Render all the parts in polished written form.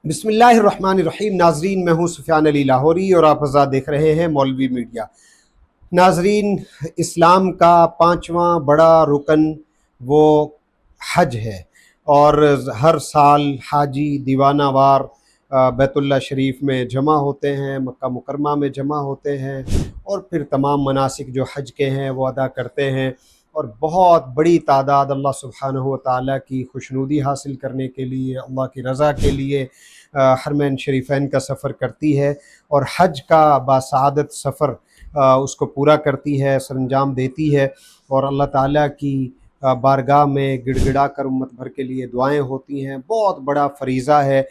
بسم اللہ الرحمن الرحیم۔ ناظرین، میں ہوں سفیان علی لاہوری اور آپ حضرات دیکھ رہے ہیں مولوی میڈیا۔ ناظرین، اسلام کا پانچواں بڑا رکن وہ حج ہے، اور ہر سال حاجی دیوانہ وار بیت اللہ شریف میں جمع ہوتے ہیں، مکہ مکرمہ میں جمع ہوتے ہیں، اور پھر تمام مناسک جو حج کے ہیں وہ ادا کرتے ہیں، اور بہت بڑی تعداد اللہ سبحانہ و تعالیٰ کی خوشنودی حاصل کرنے کے لیے، اللہ کی رضا کے لیے حرمین شریفین کا سفر کرتی ہے، اور حج کا باسعادت سفر اس کو پورا کرتی ہے، سر انجام دیتی ہے، اور اللہ تعالیٰ کی بارگاہ میں گڑ گڑا کر امت بھر کے لیے دعائیں ہوتی ہیں۔ بہت بڑا فریضہ ہے،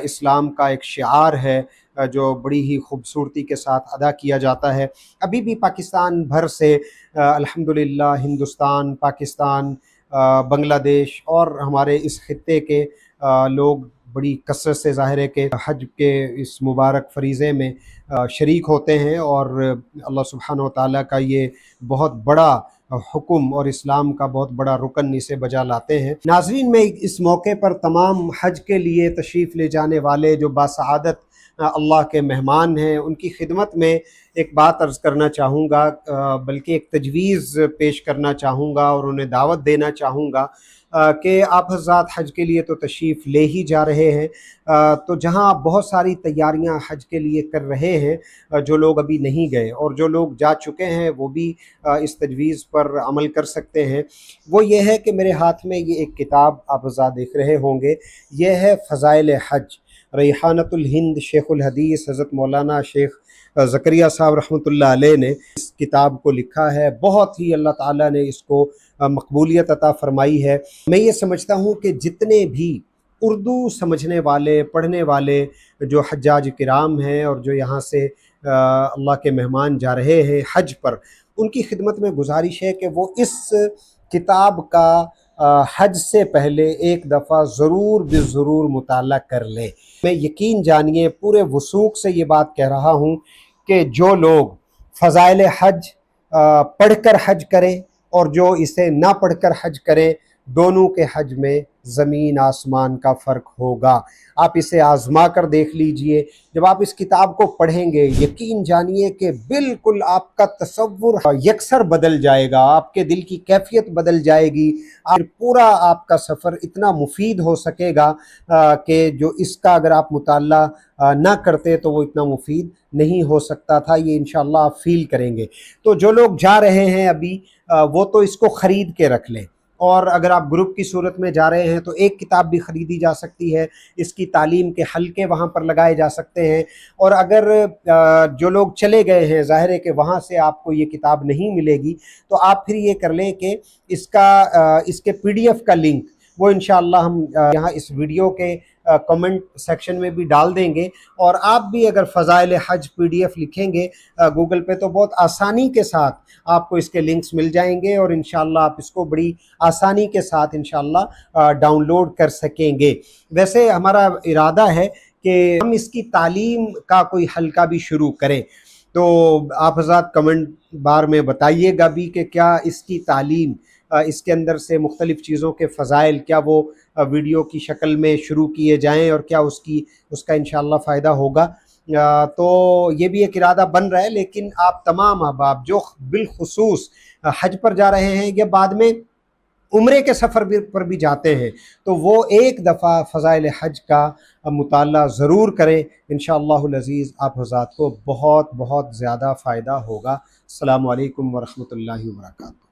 اسلام کا ایک شعار ہے جو بڑی ہی خوبصورتی کے ساتھ ادا کیا جاتا ہے۔ ابھی بھی پاکستان بھر سے الحمدللہ ہندوستان، پاکستان، بنگلہ دیش اور ہمارے اس خطے کے لوگ بڑی کثرت سے ظاہر ہے کہ حج کے اس مبارک فریضے میں شریک ہوتے ہیں، اور اللہ سبحانہ و تعالیٰ کا یہ بہت بڑا حکم اور اسلام کا بہت بڑا رکن اسے بجا لاتے ہیں۔ ناظرین، میں اس موقع پر تمام حج کے لیے تشریف لے جانے والے جو باسعادت اللہ کے مہمان ہیں ان کی خدمت میں ایک بات عرض کرنا چاہوں گا، بلکہ ایک تجویز پیش کرنا چاہوں گا اور انہیں دعوت دینا چاہوں گا کہ آپ حضرات حج کے لیے تو تشریف لے ہی جا رہے ہیں، تو جہاں آپ بہت ساری تیاریاں حج کے لیے کر رہے ہیں، جو لوگ ابھی نہیں گئے اور جو لوگ جا چکے ہیں وہ بھی اس تجویز پر عمل کر سکتے ہیں۔ وہ یہ ہے کہ میرے ہاتھ میں یہ ایک کتاب آپ حضرات دیکھ رہے ہوں گے، یہ ہے فضائل حج، ریحانۃ الہند شیخ الحدیث حضرت مولانا شیخ زکریہ صاحب رحمۃ اللہ علیہ نے اس کتاب کو لکھا ہے۔ بہت ہی اللہ تعالیٰ نے اس کو مقبولیت عطا فرمائی ہے۔ میں یہ سمجھتا ہوں کہ جتنے بھی اردو سمجھنے والے، پڑھنے والے جو حجاج کرام ہیں اور جو یہاں سے اللہ کے مہمان جا رہے ہیں حج پر، ان کی خدمت میں گزارش ہے کہ وہ اس کتاب کا حج سے پہلے ایک دفعہ ضرور بالضرور مطالعہ کر لیں۔ میں یقین جانیے پورے وثوق سے یہ بات کہہ رہا ہوں کہ جو لوگ فضائل حج پڑھ کر حج کریں اور جو اسے نہ پڑھ کر حج کریں، دونوں کے حج میں زمین آسمان کا فرق ہوگا۔ آپ اسے آزما کر دیکھ لیجئے۔ جب آپ اس کتاب کو پڑھیں گے، یقین جانیے کہ بالکل آپ کا تصور یکسر بدل جائے گا، آپ کے دل کی کیفیت بدل جائے گی، پورا آپ کا سفر اتنا مفید ہو سکے گا کہ جو اس کا اگر آپ مطالعہ نہ کرتے تو وہ اتنا مفید نہیں ہو سکتا تھا۔ یہ انشاءاللہ آپ فیل کریں گے۔ تو جو لوگ جا رہے ہیں ابھی وہ تو اس کو خرید کے رکھ لیں، اور اگر آپ گروپ کی صورت میں جا رہے ہیں تو ایک کتاب بھی خریدی جا سکتی ہے، اس کی تعلیم کے حلقے وہاں پر لگائے جا سکتے ہیں۔ اور اگر جو لوگ چلے گئے ہیں، ظاہر ہے کہ وہاں سے آپ کو یہ کتاب نہیں ملے گی، تو آپ پھر یہ کر لیں کہ اس کے PDF کا لنک وہ انشاءاللہ ہم یہاں اس ویڈیو کے کمنٹ سیکشن میں بھی ڈال دیں گے، اور آپ بھی اگر فضائل حج PDF لکھیں گے گوگل پہ تو بہت آسانی کے ساتھ آپ کو اس کے لنکس مل جائیں گے، اور انشاءاللہ آپ اس کو بڑی آسانی کے ساتھ انشاءاللہ ڈاؤن لوڈ کر سکیں گے۔ ویسے ہمارا ارادہ ہے کہ ہم اس کی تعلیم کا کوئی حلقہ بھی شروع کریں، تو آپ حضرات کمنٹ بار میں بتائیے گا بھی کہ کیا اس کی تعلیم، اس کے اندر سے مختلف چیزوں کے فضائل کیا وہ ویڈیو کی شکل میں شروع کیے جائیں، اور کیا اس کا انشاءاللہ فائدہ ہوگا۔ تو یہ بھی ایک ارادہ بن رہا ہے، لیکن آپ تمام احباب جو بالخصوص حج پر جا رہے ہیں یا بعد میں عمرے کے سفر پر بھی جاتے ہیں، تو وہ ایک دفعہ فضائل حج کا مطالعہ ضرور کریں۔ انشاءاللہ العزیز آپ حضرات کو بہت بہت زیادہ فائدہ ہوگا۔ السلام علیکم ورحمۃ اللہ وبرکاتہ۔